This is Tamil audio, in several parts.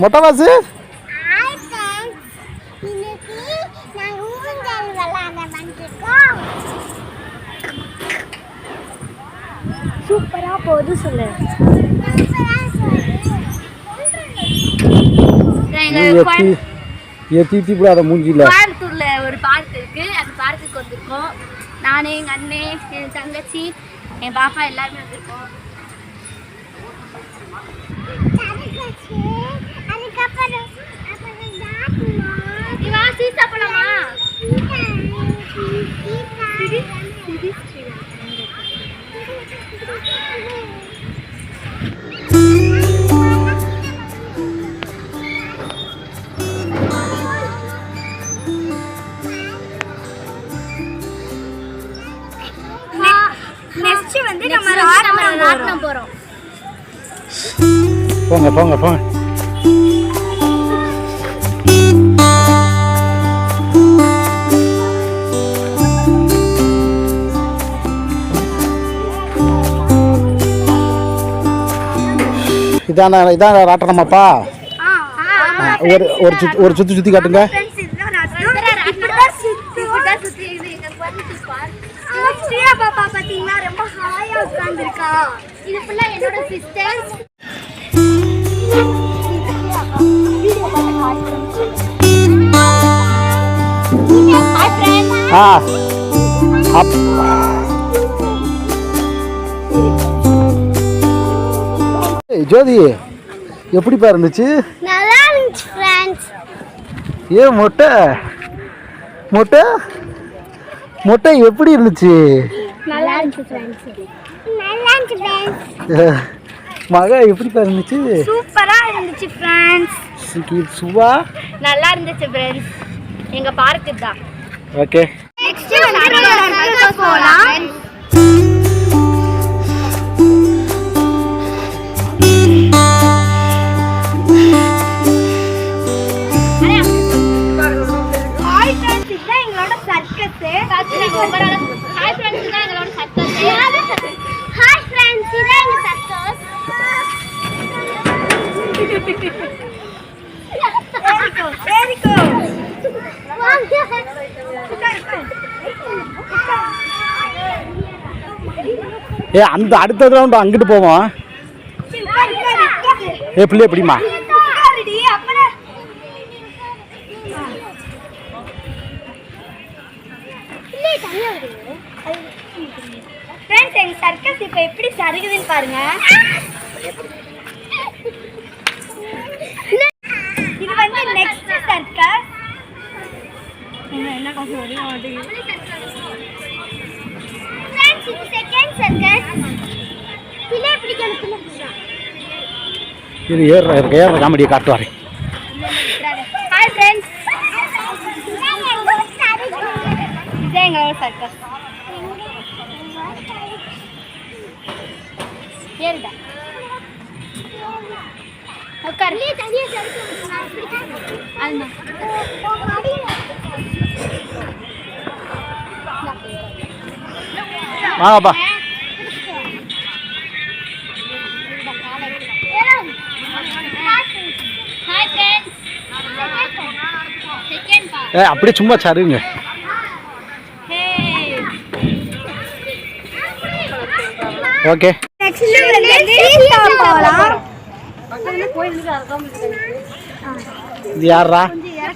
மொட்டை பாசு சூப்பரா போகுது சொல்லு. கோயம்புத்தூர்ல ஒரு பார்க் இருக்கு. அந்த பார்க்குக்கு வந்திருக்கோம். நானே, எங்க அண்ணன், என் தங்கச்சி, என் பாப்பா எல்லாருமே வந்திருக்கோம். சீசா போலாமா? நெக்ஸ்ட் வந்து நம்ம ராட்னம் போறோம். போங்க போங்க போங்க. இதான் ராட்டனமாப்பா. ஒரு சுத்தி சுத்தி காட்டுங்க. பாப்பா பாத்தீங்கன்னா ரொம்ப ஹாயா உட்கார்ந்திருக்கா. இது ஃபுல்லா என்னோட சிஸ்டர்ஸ். Hi friends. ஜோதி எப்படிப்பா இருந்துச்சு? நல்லா இருந்துச்சு ஃப்ரெண்ட்ஸ். மொட்டை மொட்டை மொட்டை எப்படி இருந்துச்சு? நல்லா இருந்துச்சு ஃப்ரெண்ட்ஸ். நல்லா இருந்துச்சு ஃப்ரெண்ட்ஸ். மகா எப்படிப்பா இருந்துச்சு? சூப்பரா இருந்துச்சு ஃப்ரெண்ட்ஸ். சுபா நல்லா இருந்துச்சு ஃப்ரெண்ட்ஸ். எங்க பார்க் தான். ஓகே. நெக்ஸ்ட் வந்து போலாம். ஹாய் ஃப்ரெண்ட்ஸ், இதான் எங்களோட சர்க்கஸ். ஹாய் ஃப்ரெண்ட்ஸ், இதான் எங்களோட சர்க்கஸ். ஹாய் ஃப்ரெண்ட்ஸ், இதான் எங்க சர்க்கஸ். Very good. அந்த அடுத்த ரவுண்ட் அங்கிட்டு போவோம். பிள்ளை எப்படிமா? ஃப்ரெண்ட்ஸ், எங்க சர்க்கஸ் இப்போ எப்படி சருகுதுன்னு பாருங்க. இது வந்து நெக்ஸ்ட் சர்க்கஸ். என்ன கொஞ்சம் வர மாட்டேங்குது. ஃப்ரெண்ட்ஸ், இது செகண்ட் சர்க்கஸ். பிள்ளை பிடிக்கணும், பிள்ளை பிடிச்சா. இது ஏற காமெடியை காட்டுவாரு. ஹாய் ஃப்ரெண்ட்ஸ், இதான் எங்களோட சர்க்கஸ். ஏறுடா, உட்கார். வாங்கப்பா. அப்படியே சும்மா சருங்க. ஓகே. இது யாரா?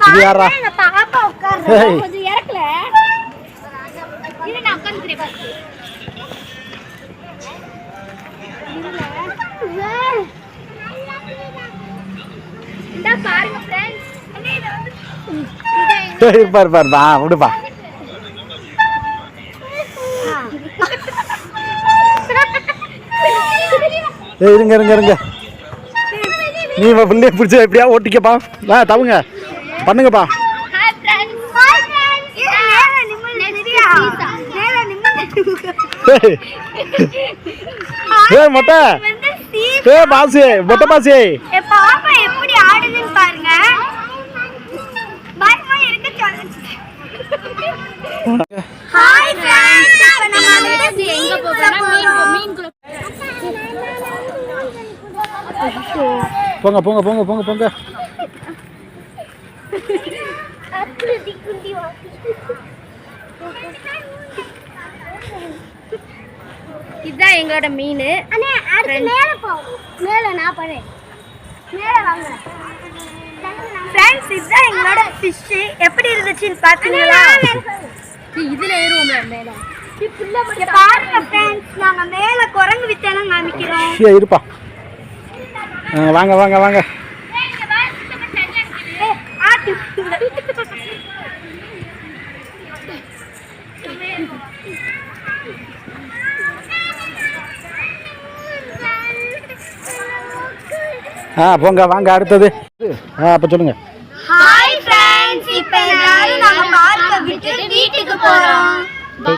இது யாரா? பாப்பா உட்கார்ந்து கொஞ்சம் இறக்கல. இது நான் உட்கார்ந்துக்கிறேன். இந்த பாருங்க ஃப்ரெண்ட்ஸ். பாருப்பா விடுப்பா. இருங்க இருங்க இருங்க. நீ பிள்ளைய பிடிச்ச எப்படியா ஓட்டிக்கப்பா. தவுங்க பண்ணுங்கப்பா. மொட்டை பாசு, மொட்டை பாசு. பாப்பா எப்படி ஆடுதுன்னு பாருங்க. பயமா இருக்க சொல்லுங்க. ஹாய் फ्रेंड्स, இப்ப நம்ம வந்து எங்க போறோம்னா மீன் குளம். போங்க போங்க போங்க போங்க போங்க. இதுதான் எங்களோட மீன். மேல போவோம். மேல நான் போறேன். மேல வாங்க. ஃப்ரெண்ட்ஸ் இதுதான் எங்களோட ஃபிஷ். எப்படி இருந்துச்சுன்னு பாத்தீங்களா? இதுல ஏறுவோம்ல மேல. பாருங்க ஃப்ரெண்ட்ஸ், நாங்க மேல குரங்கு வித்தெல்லாம் காமிக்கிறோம். இருப்பா. வாங்க வாங்க வாங்க. போங்க வாங்க அடுத்தது. அப்போ சொல்லுங்க.